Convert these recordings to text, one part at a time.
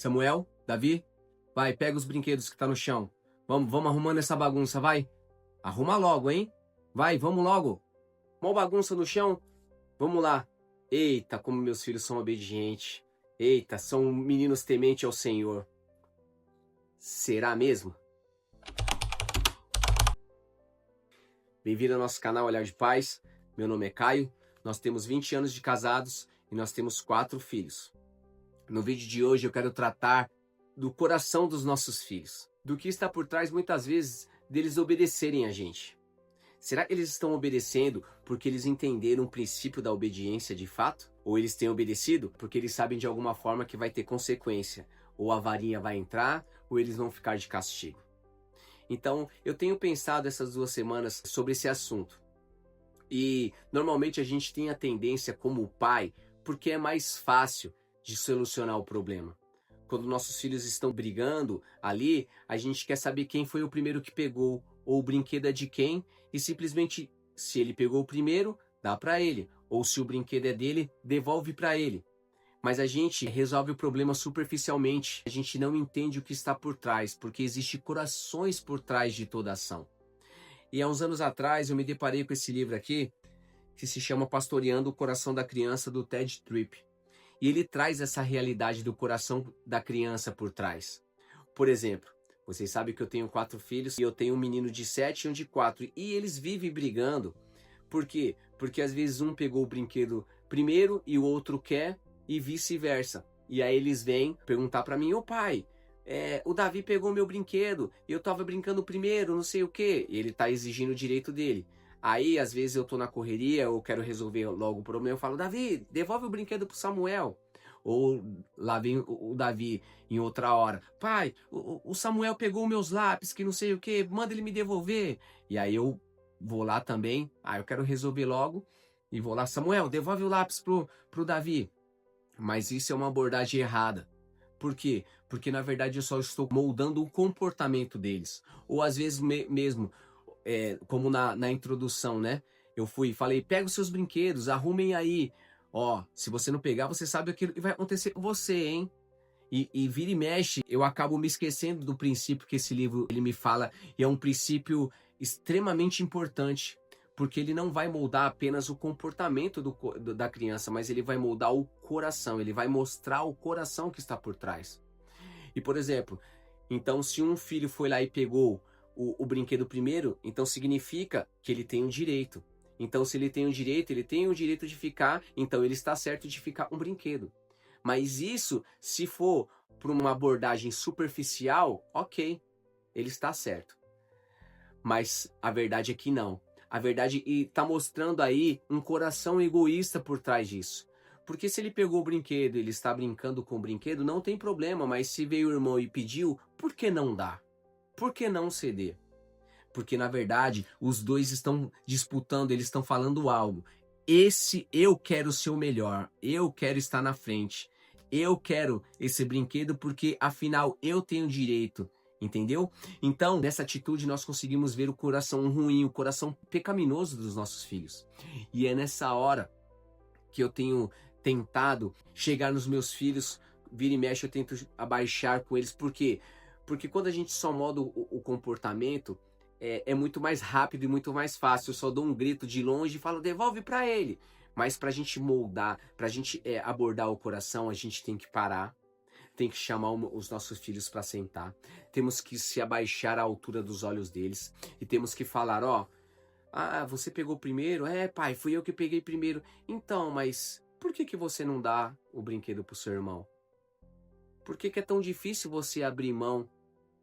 Samuel, Davi, vai, pega os brinquedos que tá no chão. Vamos arrumando essa bagunça, vai. Arruma logo, hein? Vai, vamos logo. Mó bagunça no chão. Vamos lá. Eita, como meus filhos são obedientes. Eita, são meninos tementes ao Senhor. Será mesmo? Bem-vindo ao nosso canal Olhar de Paz. Meu nome é Caio. Nós temos 20 anos de casados e nós temos 4 filhos. No vídeo de hoje eu quero tratar do coração dos nossos filhos. Do que está por trás, muitas vezes, deles obedecerem a gente. Será que eles estão obedecendo porque eles entenderam o princípio da obediência de fato? Ou eles têm obedecido porque eles sabem de alguma forma que vai ter consequência? Ou a varinha vai entrar, ou eles vão ficar de castigo. Então, eu tenho pensado essas 2 semanas sobre esse assunto. E, normalmente, a gente tem a tendência como pai, porque é mais fácil de solucionar o problema. Quando nossos filhos estão brigando ali, a gente quer saber quem foi o primeiro que pegou, ou o brinquedo é de quem, e simplesmente, se ele pegou o primeiro, dá para ele. Ou se o brinquedo é dele, devolve para ele. Mas a gente resolve o problema superficialmente. A gente não entende o que está por trás, porque existem corações por trás de toda ação. E há uns anos atrás eu me deparei com esse livro aqui, que se chama Pastoreando o Coração da Criança, do Ted Tripp. E ele traz essa realidade do coração da criança por trás. Por exemplo, vocês sabem que eu tenho 4 filhos e eu tenho um menino de 7 e um de 4. E eles vivem brigando. Por quê? Porque às vezes um pegou o brinquedo primeiro e o outro quer e vice-versa. E aí eles vêm perguntar para mim: ô pai, o Davi pegou meu brinquedo, eu tava brincando primeiro, não sei o quê. E ele tá exigindo o direito dele. Aí, às vezes, eu tô na correria, ou quero resolver logo o problema, eu falo: Davi, devolve o brinquedo pro Samuel. Ou lá vem o Davi em outra hora: pai, o Samuel pegou meus lápis, que não sei o que, manda ele me devolver. E aí eu vou lá também, eu quero resolver logo, e vou lá: Samuel, devolve o lápis pro Davi. Mas isso é uma abordagem errada. Por quê? Porque na verdade eu só estou moldando o comportamento deles. Ou às vezes mesmo, como na introdução, né? Eu fui e falei: pega os seus brinquedos, arrumem aí. Ó, se você não pegar, você sabe aquilo que vai acontecer com você, hein? E vira e mexe, eu acabo me esquecendo do princípio que esse livro ele me fala. E é um princípio extremamente importante. Porque ele não vai moldar apenas o comportamento da criança, mas ele vai moldar o coração. Ele vai mostrar o coração que está por trás. E, por exemplo, então se um filho foi lá e pegou o brinquedo primeiro, então significa que ele tem um direito. Então, se ele tem um direito, ele tem o direito de ficar, então ele está certo de ficar com um brinquedo. Mas isso, se for por uma abordagem superficial, ok, ele está certo. Mas a verdade é que não. A verdade está mostrando aí um coração egoísta por trás disso. Porque se ele pegou o brinquedo, ele está brincando com o brinquedo, não tem problema, mas se veio o irmão e pediu, por que não dar? Por que não ceder? Porque na verdade os dois estão disputando, eles estão falando algo. Eu quero ser o melhor, eu quero estar na frente, eu quero esse brinquedo porque afinal eu tenho direito, entendeu? Então nessa atitude nós conseguimos ver o coração ruim, o coração pecaminoso dos nossos filhos. E é nessa hora que eu tenho tentado chegar nos meus filhos, vira e mexe eu tento abaixar com eles. Por quê? Porque quando a gente só molda o comportamento, é muito mais rápido e muito mais fácil. Eu só dou um grito de longe e falo: devolve para ele. Mas para a gente moldar, para a gente abordar o coração, a gente tem que parar, tem que chamar os nossos filhos para sentar, temos que se abaixar à altura dos olhos deles e temos que falar: ó, você pegou primeiro? Pai, fui eu que peguei primeiro. Então, mas por que você não dá o brinquedo pro seu irmão? Por que é tão difícil você abrir mão?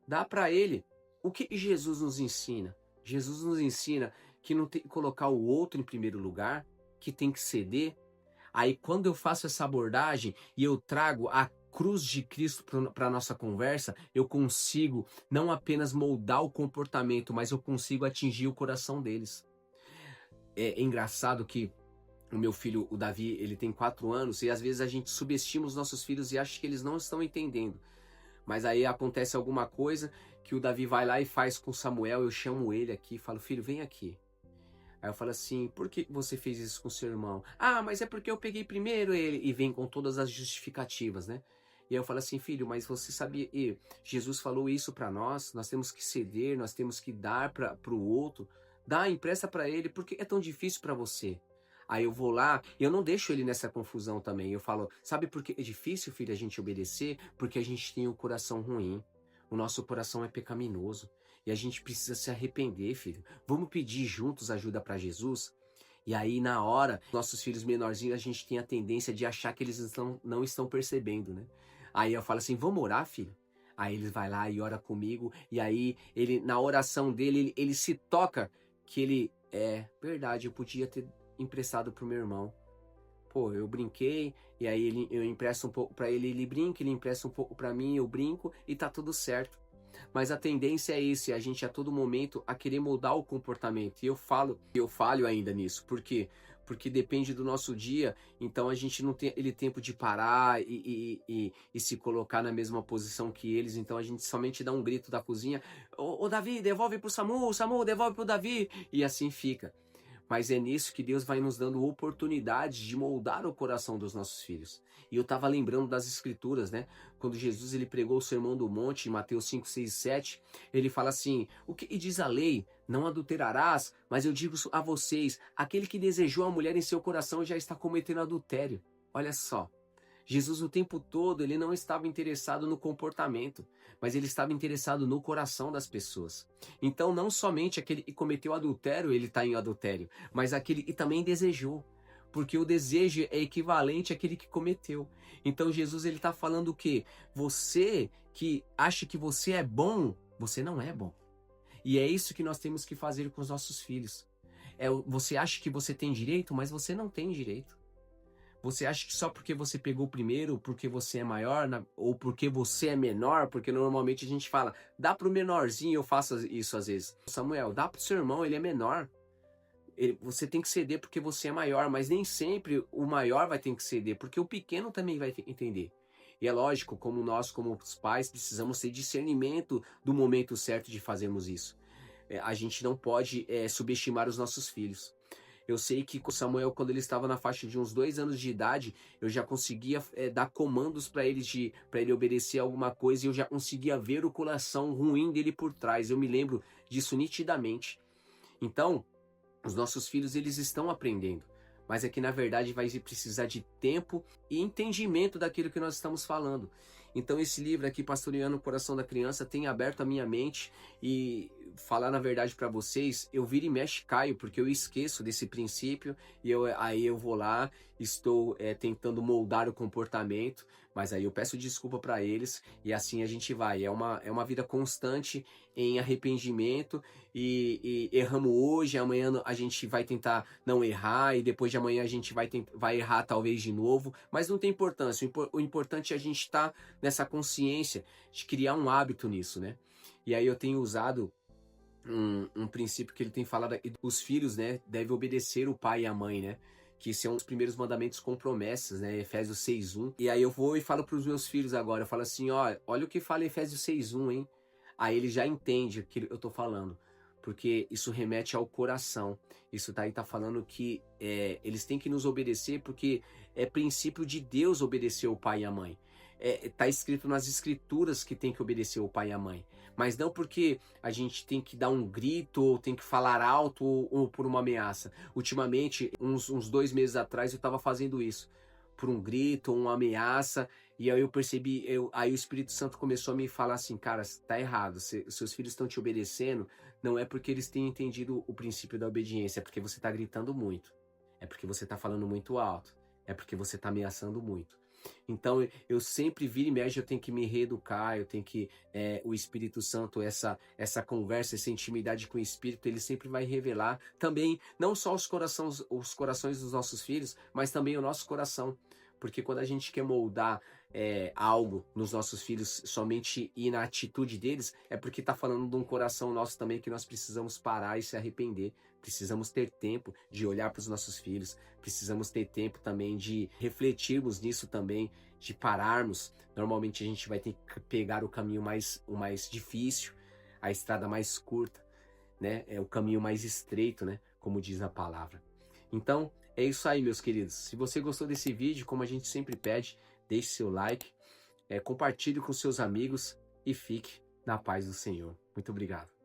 Dá para ele. O que Jesus nos ensina? Jesus nos ensina que não tem que colocar o outro em primeiro lugar, que tem que ceder. Aí quando eu faço essa abordagem e eu trago a cruz de Cristo para a nossa conversa, eu consigo não apenas moldar o comportamento, mas eu consigo atingir o coração deles. É engraçado que o meu filho, o Davi, ele tem 4 anos e às vezes a gente subestima os nossos filhos e acha que eles não estão entendendo. Mas aí acontece alguma coisa que o Davi vai lá e faz com o Samuel, eu chamo ele aqui e falo: filho, vem aqui. Aí eu falo assim: por que você fez isso com seu irmão? Mas é porque eu peguei primeiro ele. E vem com todas as justificativas, né? E aí eu falo assim, filho, mas você sabia, e Jesus falou isso para nós temos que ceder, nós temos que dar para o outro, dá, empresta para ele, porque é tão difícil para você. Aí eu vou lá, e eu não deixo ele nessa confusão também. Eu falo, sabe por que é difícil, filho, a gente obedecer? Porque a gente tem um coração ruim. O nosso coração é pecaminoso. E a gente precisa se arrepender, filho. Vamos pedir juntos ajuda para Jesus? E aí, na hora, nossos filhos menorzinhos, a gente tem a tendência de achar que eles não estão percebendo, né? Aí eu falo assim, vamos orar, filho? Aí ele vai lá e ora comigo. E aí, ele, na oração dele, ele se toca que ele, é verdade, eu podia ter emprestado pro meu irmão. Pô, eu brinquei, e aí eu empresto um pouco pra ele, ele brinca, ele empresta um pouco pra mim, eu brinco, e tá tudo certo. Mas a tendência é esse, a gente a todo momento a querer mudar o comportamento. E eu falho ainda nisso. Por quê? Porque depende do nosso dia, então a gente não tem aquele tempo de parar e se colocar na mesma posição que eles, então a gente somente dá um grito da cozinha, ô Davi, devolve pro Samu, Samu, devolve pro Davi, e assim fica. Mas é nisso que Deus vai nos dando oportunidades de moldar o coração dos nossos filhos. E eu estava lembrando das escrituras, né? Quando Jesus ele pregou o Sermão do Monte, em Mateus 5, 6 e 7, ele fala assim, o que diz a lei? Não adulterarás, mas eu digo a vocês, aquele que desejou a mulher em seu coração já está cometendo adultério. Olha só. Jesus o tempo todo ele não estava interessado no comportamento, mas ele estava interessado no coração das pessoas. Então não somente aquele que cometeu adultério ele está em adultério, mas aquele que também desejou, porque o desejo é equivalente àquele que cometeu. Então Jesus ele está falando o quê? Você que acha que você é bom, você não é bom. E é isso que nós temos que fazer com os nossos filhos. Você acha que você tem direito, mas você não tem direito. Você acha que só porque você pegou primeiro, porque você é maior, ou porque você é menor, porque normalmente a gente fala, dá pro menorzinho, eu faço isso às vezes. Samuel, dá pro seu irmão, ele é menor. Você tem que ceder porque você é maior, mas nem sempre o maior vai ter que ceder, porque o pequeno também vai entender. E é lógico, como nós, como os pais, precisamos ter discernimento do momento certo de fazermos isso. A gente não pode subestimar os nossos filhos. Eu sei que com Samuel, quando ele estava na faixa de uns 2 anos de idade, eu já conseguia dar comandos para ele obedecer alguma coisa, e eu já conseguia ver o coração ruim dele por trás. Eu me lembro disso nitidamente. Então, os nossos filhos eles estão aprendendo, mas é que na verdade vai precisar de tempo e entendimento daquilo que nós estamos falando. Então esse livro aqui, Pastoreando o Coração da Criança, tem aberto a minha mente, e falar na verdade para vocês, eu viro e mexe caio, porque eu esqueço desse princípio, e aí eu vou lá, estou tentando moldar o comportamento, mas aí eu peço desculpa para eles, e assim a gente vai. É uma vida constante em arrependimento, e erramos hoje, amanhã a gente vai tentar não errar, e depois de amanhã a gente vai errar talvez de novo, mas não tem importância. O importante é a gente estar nessa consciência de criar um hábito nisso, né? E aí eu tenho usado um princípio que ele tem falado, os filhos, né, devem obedecer o pai e a mãe, né? Que são os primeiros mandamentos com promessas, né? Efésios 6:1. E aí eu vou e falo para os meus filhos agora, eu falo assim, ó, olha o que fala Efésios 6:1, hein? Aí ele já entende o que eu tô falando, porque isso remete ao coração. Isso daí tá falando que eles têm que nos obedecer, porque é princípio de Deus obedecer o pai e a mãe. Tá escrito nas escrituras que tem que obedecer o pai e a mãe, mas não porque a gente tem que dar um grito, ou tem que falar alto, ou por uma ameaça. Ultimamente, uns 2 meses atrás, eu estava fazendo isso, por um grito, uma ameaça, e aí eu percebi, aí o Espírito Santo começou a me falar assim, cara, tá errado, seus filhos estão te obedecendo, não é porque eles têm entendido o princípio da obediência, é porque você tá gritando muito, é porque você tá falando muito alto, é porque você tá ameaçando muito. Então eu sempre viro e mexe, eu tenho que me reeducar, eu tenho que o Espírito Santo, essa conversa, essa intimidade com o Espírito, ele sempre vai revelar também, não só os corações dos nossos filhos, mas também o nosso coração. Porque quando a gente quer moldar algo nos nossos filhos somente e na atitude deles, é porque está falando de um coração nosso também, que nós precisamos parar e se arrepender. Precisamos ter tempo de olhar para os nossos filhos, precisamos ter tempo também de refletirmos nisso também, de pararmos. Normalmente a gente vai ter que pegar o caminho o mais difícil, a estrada mais curta, né? É o caminho mais estreito, né? Como diz a palavra. Então, é isso aí, meus queridos. Se você gostou desse vídeo, como a gente sempre pede, deixe seu like, compartilhe com seus amigos e fique na paz do Senhor. Muito obrigado.